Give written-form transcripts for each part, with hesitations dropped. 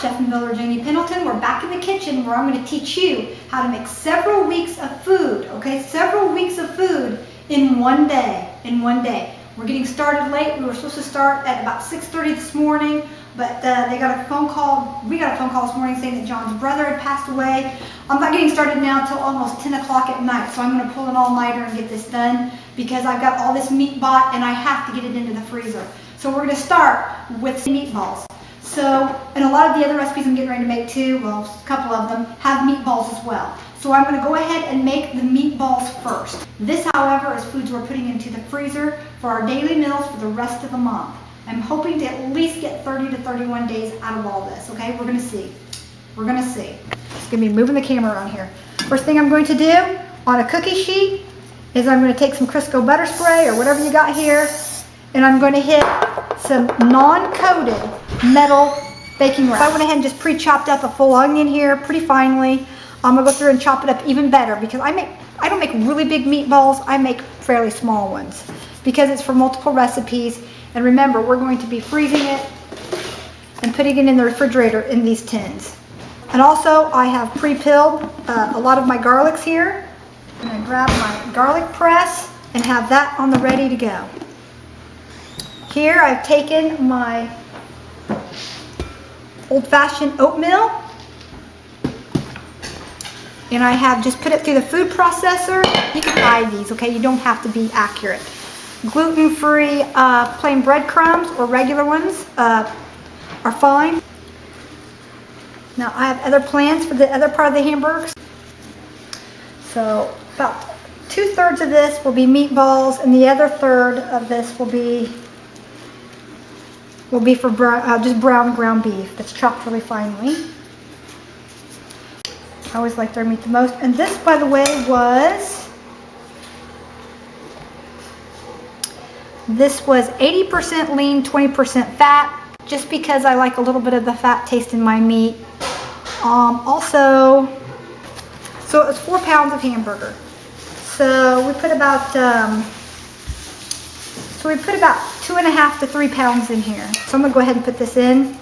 Chef and Builder Janie Pendleton. We're back in the kitchen where I'm going to teach you how to make several weeks of food, okay? Several weeks of food in one day, We're getting started late. We were supposed to start at about 6:30 this morning, but we got a phone call this morning saying that John's brother had passed away. I'm not getting started now until almost 10 o'clock at night, so I'm going to pull an all-nighter and get this done because I've got all this meat bought and I have to get it into the freezer. So we're going to start with meatballs. So, and a lot of the other recipes I'm getting ready to make too, well, a couple of them, have meatballs as well. So I'm going to go ahead and make the meatballs first. This, however, is foods we're putting into the freezer for our daily meals for the rest of the month. I'm hoping to at least get 30 to 31 days out of all this, okay? We're going to see. We're going to see. Just going to be moving the camera around here. First thing I'm going to do on a cookie sheet is I'm going to take some Crisco butter spray or whatever you got here, and I'm going to hit some non-coated metal baking wrap. I went ahead and just pre-chopped up a full onion here pretty finely. I'm going to go through and chop it up even better because I don't make really big meatballs. I make fairly small ones because it's for multiple recipes. And remember, we're going to be freezing it and putting it in the refrigerator in these tins. And also, I have pre-pilled a lot of my garlics here. I'm going to grab my garlic press and have that on the ready to go. Here, I've taken my old-fashioned oatmeal and I have just put it through the food processor. You can buy these, okay? You don't have to be accurate. Gluten-free plain breadcrumbs or regular ones are fine. Now I have other plans for the other part of the hamburgers. So about 2/3 of this will be meatballs and the other third of this will be for just brown ground beef that's chopped really finely. I always like their meat the most. And this, by the way, was 80% lean, 20% fat, just because I like a little bit of the fat taste in my meat. So it was 4 pounds of hamburger. So we put about 2.5 to 3 pounds in here. So I'm gonna go ahead and put this in.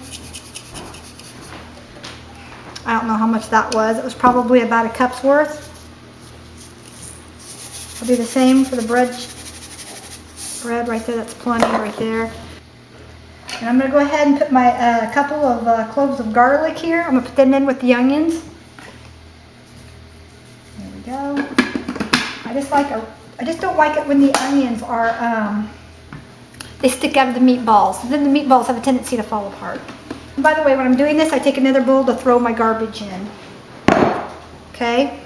I don't know how much that was. It was probably about a cup's worth. I'll do the same for the bread right there. That's plenty right there. And I'm going to go ahead and put my couple of cloves of garlic here. I'm going to put them in with the onions. There we go. I just don't like it when the onions are they stick out of the meatballs. Then the meatballs have a tendency to fall apart. And by the way, when I'm doing this, I take another bowl to throw my garbage in. Okay.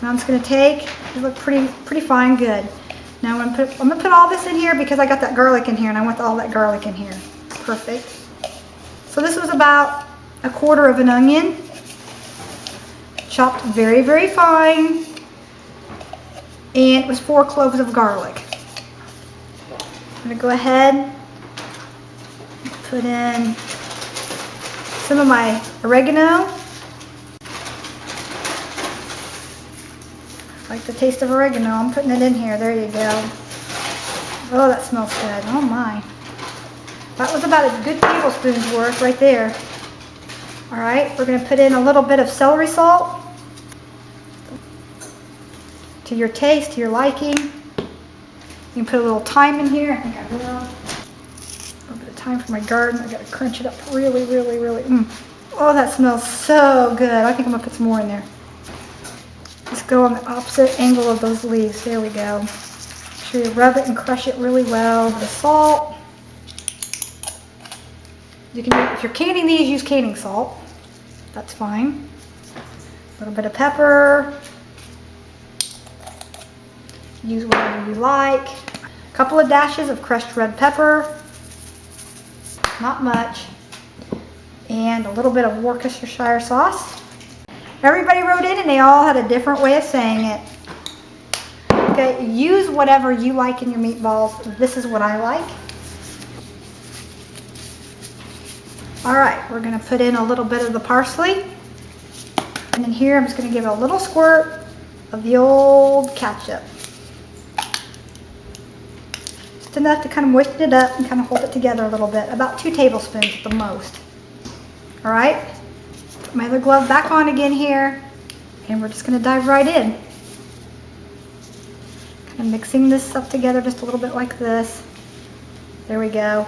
Now I'm just going to take. They look pretty fine, good. Now I'm gonna put all this in here because I got that garlic in here and I want all that garlic in here. Perfect. So this was about 1/4 of an onion, chopped very, very fine, and it was 4 cloves of garlic. I'm gonna go ahead and put in some of my oregano. I like the taste of oregano. I'm putting it in here. There you go. Oh, that smells good. Oh my. That was about a good tablespoon's worth right there. All right, we're going to put in a little bit of celery salt to your taste, to your liking. You can put a little thyme in here. I think I will. A little bit of thyme for my garden. I got to crunch it up really, really, really. Oh, that smells so good. I think I'm going to put some more in there. Just go on the opposite angle of those leaves. There we go. Make sure you rub it and crush it really well. The salt. You can, if you're canning these, use canning salt. That's fine. A little bit of pepper. Use whatever you like. A couple of dashes of crushed red pepper. Not much. And a little bit of Worcestershire sauce. Everybody wrote in and they all had a different way of saying it. Okay, use whatever you like in your meatballs. This is what I like. All right, we're gonna put in a little bit of the parsley. And then here I'm just gonna give it a little squirt of the old ketchup. Just enough to kind of moisten it up and kind of hold it together a little bit. About 2 tablespoons at the most. All right, put my other glove back on again here, and we're just gonna dive right in. Kind of mixing this up together just a little bit like this. There we go.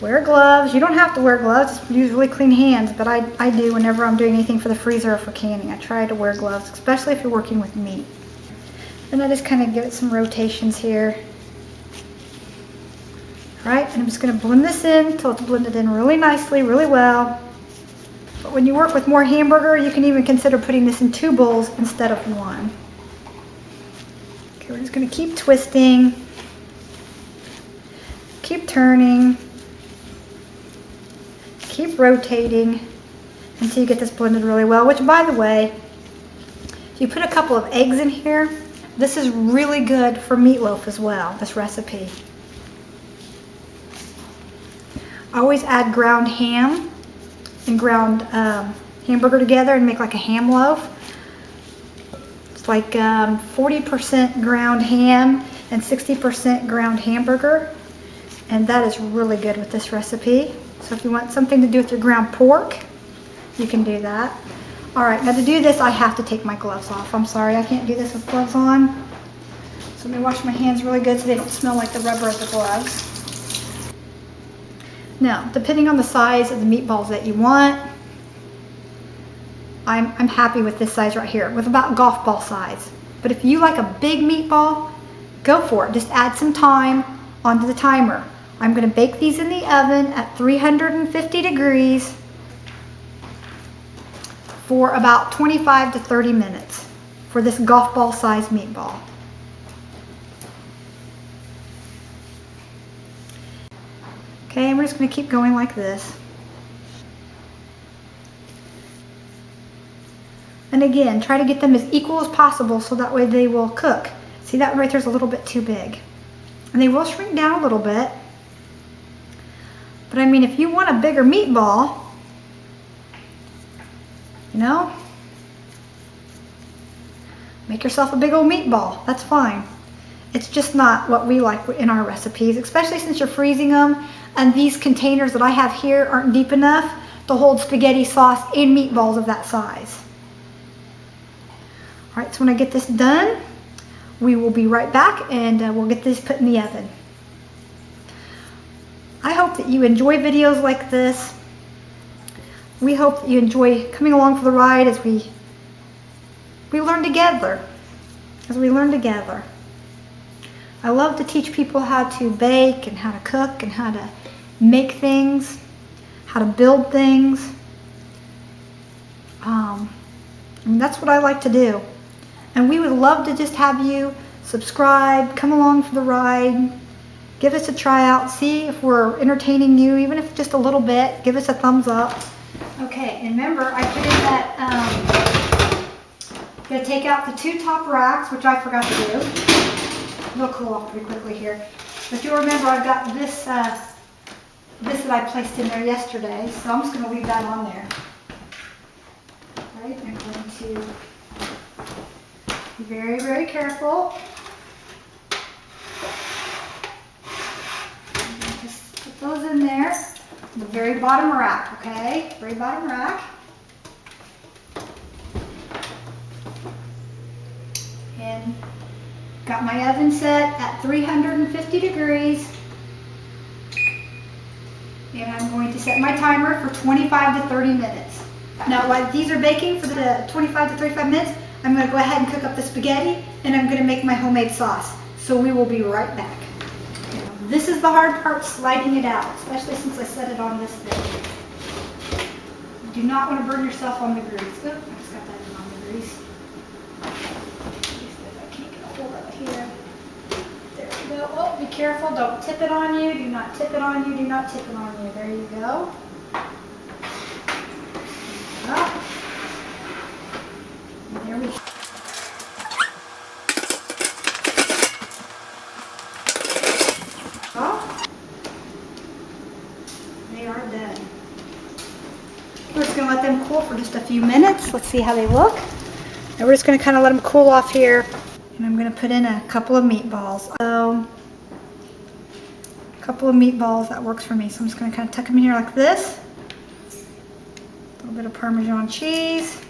Wear gloves. You don't have to wear gloves, just use really clean hands, but I do whenever I'm doing anything for the freezer or for canning. I try to wear gloves, especially if you're working with meat. Then I just kind of give it some rotations here. All right, and I'm just gonna blend this in until it's blended in really nicely, really well. But when you work with more hamburger, you can even consider putting this in 2 bowls instead of 1. Okay, we're just gonna keep twisting, keep turning, keep rotating until you get this blended really well, which by the way, if you put a couple of eggs in here, this is really good for meatloaf as well, this recipe. I always add ground ham and ground hamburger together and make like a ham loaf. It's like 40% ground ham and 60% ground hamburger. And that is really good with this recipe. So if you want something to do with your ground pork, you can do that. All right, now to do this, I have to take my gloves off. I'm sorry, I can't do this with gloves on. So let me wash my hands really good so they don't smell like the rubber of the gloves. Now, depending on the size of the meatballs that you want, I'm happy with this size right here, with about golf ball size. But if you like a big meatball, go for it. Just add some time onto the timer. I'm going to bake these in the oven at 350 degrees for about 25 to 30 minutes for this golf ball size meatball. Okay, and we're just going to keep going like this. And again, try to get them as equal as possible so that way they will cook. See, that right there's a little bit too big. And they will shrink down a little bit. But I mean, if you want a bigger meatball, you know, make yourself a big old meatball. That's fine. It's just not what we like in our recipes, especially since you're freezing them. And these containers that I have here aren't deep enough to hold spaghetti sauce and meatballs of that size. All right, so when I get this done, we will be right back and we'll get this put in the oven. I hope that you enjoy videos like this. We hope that you enjoy coming along for the ride as we learn together. I love to teach people how to bake and how to cook and how to make things, how to build things. And that's what I like to do. And we would love to just have you subscribe, come along for the ride, give us a try out, see if we're entertaining you, even if just a little bit. Give us a thumbs up. Okay, and remember, I put in that, gonna take out the 2 top racks, which I forgot to do. They'll cool off pretty quickly here. But you'll remember I've got this, this that I placed in there yesterday, so I'm just gonna leave that on there. All right, I'm going to be very, very careful. Just put those in there. The very bottom rack, okay? Very bottom rack. And got my oven set at 350 degrees. And I'm going to set my timer for 25 to 30 minutes. Now while these are baking for the 25 to 35 minutes, I'm going to go ahead and cook up the spaghetti and I'm going to make my homemade sauce. So we will be right back. This is the hard part, sliding it out, especially since I set it on this thing. You do not want to burn yourself on the grease. Oh, I just got that in on the grease. I can't get a hold of it here. There we go. Oh, be careful. Don't tip it on you. Do not tip it on you. Do not tip it on you. There you go. Oh. There we go. We're just going to let them cool for just a few minutes. Let's see how they look. And we're just going to kind of let them cool off here. And I'm going to put in a couple of meatballs. So, a couple of meatballs, that works for me. So I'm just going to kind of tuck them in here like this. bit of Parmesan cheese.